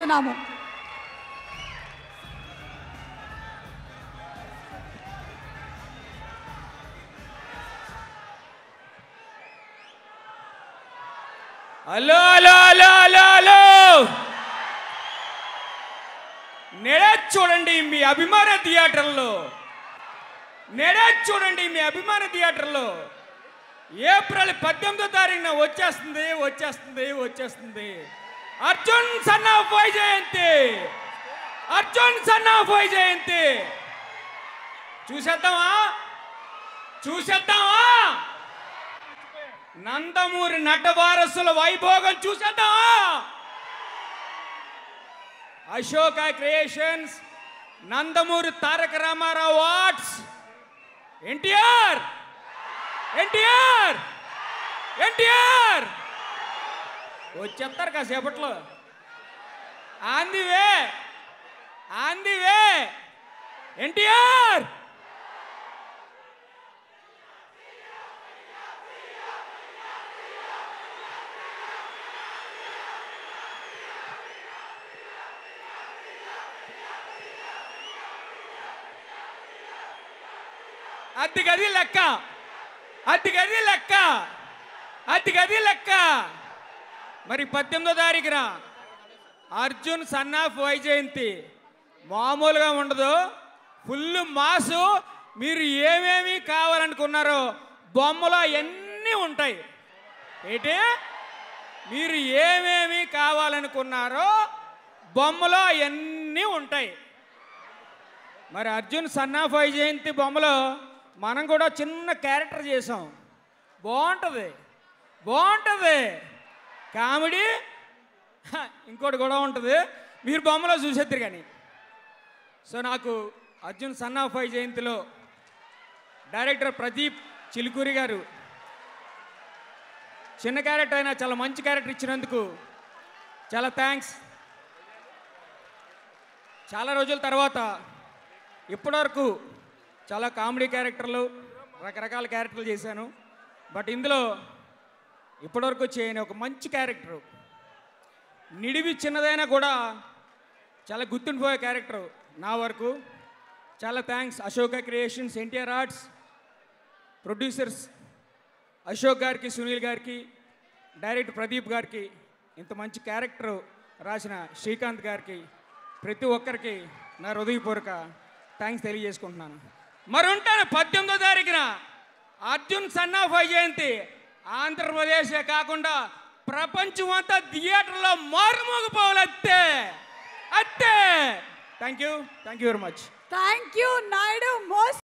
నాము hello hello hello hello hello నేడే చూడండి మీ అభిమాన థియేటర్లో ఏప్రిల్ 18వ తారీఖున వచ్చేస్తుంది అర్జున్ సన్ ఆఫ్ వైజయంతి చూసేద్దామా నందమూరి నటవారసుల వైభోగం చూసేద్దామా అశోక క్రియేషన్స్ నందమూరి తారక రామారావు ఆర్ట్స్ ఎన్టీఆర్ వచ్చేస్తారు కాసేపట్లో ఆన్ ది వే ఎన్టీఆర్ అది గది లెక్క మరి 18వ తారీఖున అర్జున్ సన్ ఆఫ్ వైజయంతి మామూలుగా ఉండదు, ఫుల్ మాసు. మీరు ఏమేమి కావాలనుకున్నారో బొమ్మలో అన్నీ ఉంటాయి. మీరు ఏమేమి కావాలనుకున్నారో బొమ్మలో అన్నీ ఉంటాయి. మరి అర్జున్ సన్ ఆఫ్ వైజయంతి బొమ్మలో మనం కూడా చిన్న క్యారెక్టర్ చేసాం. బాగుంటుంది కామెడీ, ఇంకోటి కూడా ఉంటుంది. మీరు బొమ్మలో చూసేద్దరు కానీ. సో నాకు అర్జున్ సన్ ఆఫ్ వైజయంతిలో డైరెక్టర్ ప్రదీప్ చిలుకూరి గారు చిన్న క్యారెక్టర్ అయినా చాలా మంచి క్యారెక్టర్ ఇచ్చినందుకు చాలా థ్యాంక్స్. చాలా రోజుల తర్వాత ఇప్పటివరకు చాలా కామెడీ క్యారెక్టర్లు, రకరకాల క్యారెక్టర్లు చేశాను. బట్ ఇందులో ఇప్పటివరకు చేయని ఒక మంచి క్యారెక్టరు, నిడివి చిన్నదైనా కూడా చాలా గుర్తుండిపోయే క్యారెక్టరు నా వరకు. చాలా thanks Ashoka creations, NTR arts, producers Ashok గారికి, సునీల్ గారికి, డైరెక్టర్ ప్రదీప్ గారికి, ఇంత మంచి క్యారెక్టరు రాసిన శ్రీకాంత్ గారికి, ప్రతి ఒక్కరికి నా హృదయపూర్వక థ్యాంక్స్ తెలియజేసుకుంటున్నాను. మరి ఉంటాను 18వ తారీఖున అర్జున్ సన్ ఆఫ్ వైజయంతి ఆంధ్రప్రదేశే కాకుండా ప్రపంచం అంతా థియేటర్లో మారుమోగిపోవాలి. అత్తే thank you very much. Thank you Naidu. Most